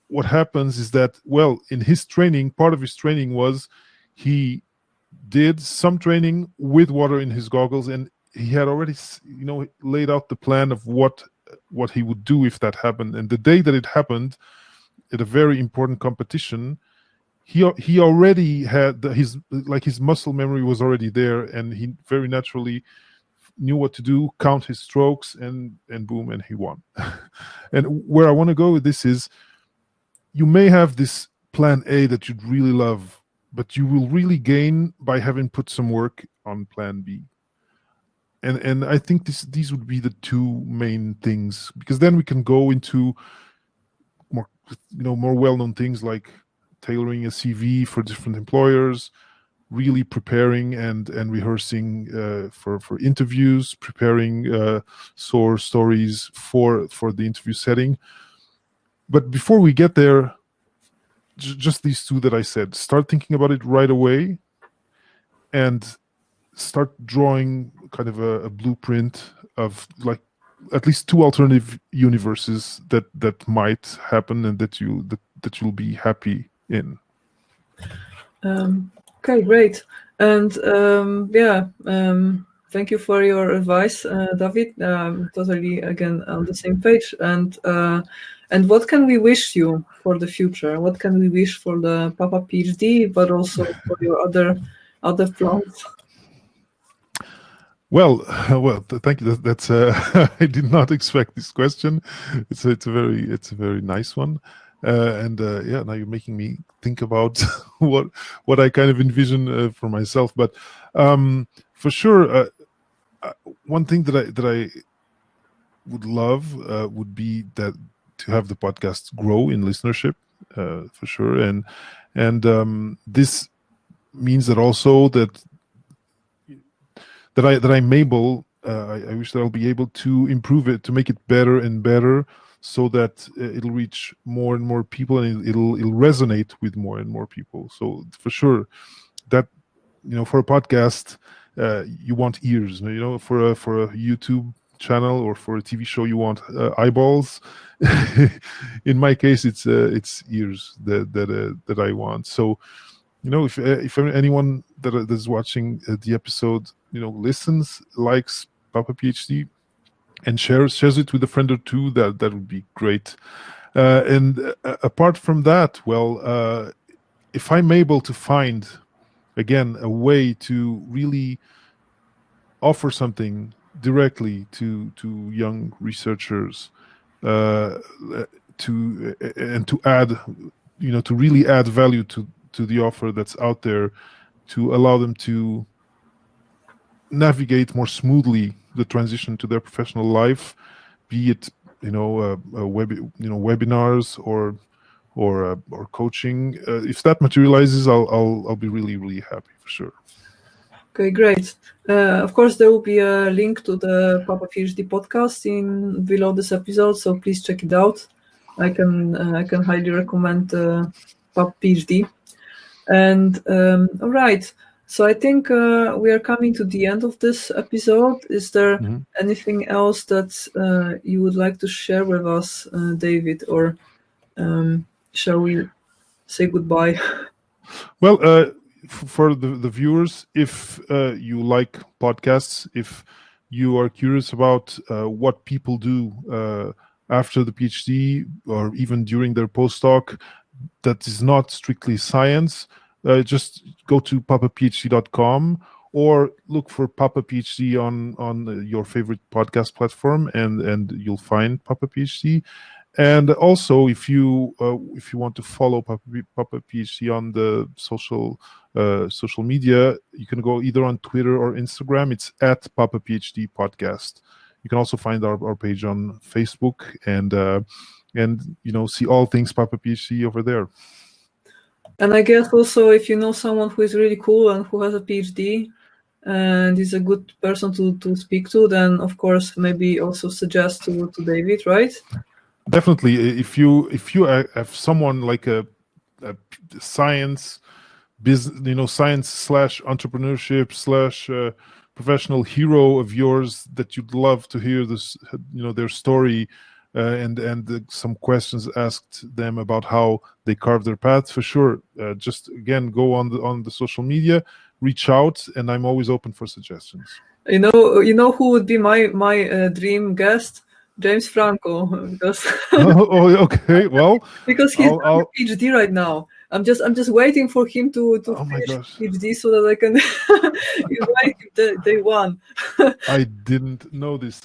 what happens is that, well, in his training, part of his training was he did some training with water in his goggles, and he had already laid out the plan of what he would do if that happened. And the day that it happened, at a very important competition, he already had his muscle memory was already there, and he very naturally knew what to do, count his strokes, and boom, and he won. And where I want to go with this is, you may have this plan A that you'd really love, but you will really gain by having put some work on plan B. And I think these would be the two main things, because then we can go into more well-known things like tailoring a CV for different employers, really preparing and rehearsing for interviews, preparing source stories for the interview setting. But before we get there, just these two that I said, start thinking about it right away and start drawing kind of a blueprint of like at least two alternative universes that might happen and that you'll be happy in. Okay, great. And thank you for your advice, David. Totally, again, on the same page. And what can we wish you for the future? What can we wish for the Papa PhD, but also for your other plans? Well, thank you. That's I did not expect this question. It's a very nice one. Now you're making me think about what I kind of envision for myself. But for sure, one thing that I would love would be that to have the podcast grow in listenership, for sure, and this means that also that I'm able. I wish that I'll be able to improve it, to make it better and better, so that it'll reach more and more people, and it'll resonate with more and more people. So for sure, that for a podcast, you want ears. For a YouTube channel or for a TV show, you want eyeballs. In my case, it's ears that I want. So if anyone that's watching the episode, listens, likes Papa PhD, and shares it with a friend or two, that would be great. And apart from that, well, if I'm able to find, again, a way to really offer something directly to young researchers, to add, to really add value to the offer that's out there, to allow them to navigate more smoothly the transition to their professional life, be it webinars or coaching. If that materializes, I'll be really, really happy for sure. Okay, great. Of course, there will be a link to the Papa PhD podcast in below this episode, so please check it out. I can highly recommend Papa PhD. And all right, so I think we are coming to the end of this episode. Is there anything else that you would like to share with us, David, or shall we say goodbye? Well, for the viewers, if you like podcasts, if you are curious about what people do after the PhD or even during their postdoc that is not strictly science, just go to papaphd.com or look for Papa PhD on your favorite podcast platform, and you'll find Papa PhD. And also, if you want to follow Papa PhD on the social media, you can go either on Twitter or Instagram. It's at Papa PhD Podcast. You can also find our page on Facebook and see all things Papa PhD over there. And I guess also if you know someone who is really cool and who has a PhD and is a good person to speak to, then of course maybe also suggest to David, right? Definitely, if you have someone like a science business, science / entrepreneurship / professional hero of yours that you'd love to hear this, their story, and some questions asked them about how they carved their path, for sure. Just again, go on the social media, reach out, and I'm always open for suggestions. You know who would be my dream guest? James Franco, because Okay, well, because he's doing a PhD right now. I'm just waiting for him to finish PhD so that I can invite him day one. I didn't know this.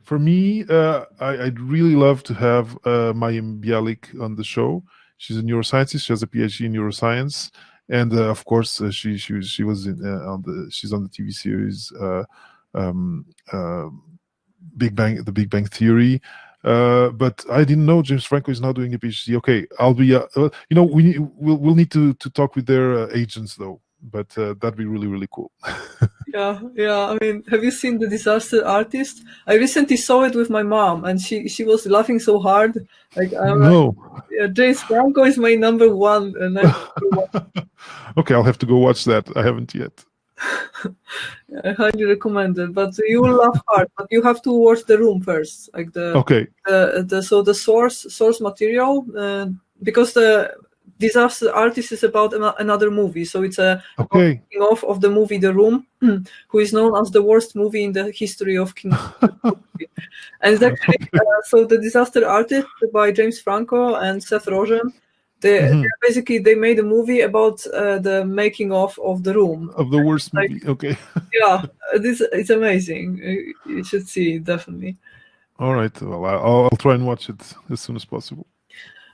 For me, I'd really love to have Mayim Bialik on the show. She's a neuroscientist. She has a PhD in neuroscience, and of course, she was she's on the TV series the Big Bang Theory. But I didn't know James Franco is now doing a PhD. Okay, I'll be. We'll need to talk with their agents though. But that'd be really, really cool. Yeah. I mean, have you seen The Disaster Artist? I recently saw it with my mom, and she was laughing so hard. No. Yeah, James Franco is my number one. Okay, I'll have to go watch that. I haven't yet. I highly recommend it, but you will laugh hard. But you have to watch The Room first, like the source material, because the Disaster Artist is about another movie, so it's a making of the movie The Room, who is known as the worst movie in the history of King. And it's actually so the Disaster Artist by James Franco and Seth Rogen. They made a movie about the making of The Room, of the worst movie. Okay. Yeah, it's amazing. You should see it, definitely. All right. Well, I'll try and watch it as soon as possible.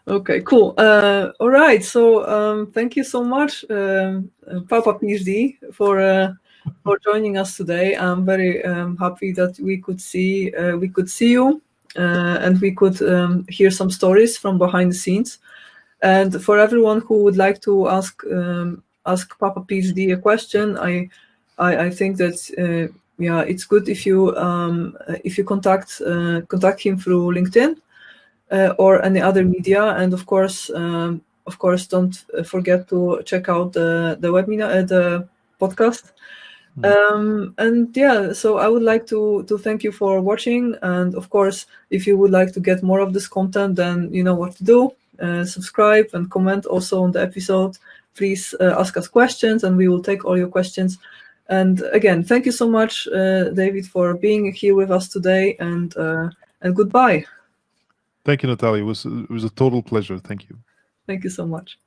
Okay, cool. All right. So thank you so much, Papa PhD, for joining us today. I'm very happy that we could see you and we could hear some stories from behind the scenes. And for everyone who would like to ask Papa PhD a question, I think that it's good if you contact him through LinkedIn or any other media, and of course don't forget to check out the webinar, the podcast. And yeah, so I would like to thank you for watching, and of course, if you would like to get more of this content, then you know what to do. Subscribe and comment also on the episode. Please ask us questions, and we will take all your questions. And again, thank you so much, David, for being here with us today, and goodbye. Thank you, Natalia. It was a total pleasure. Thank you. Thank you so much.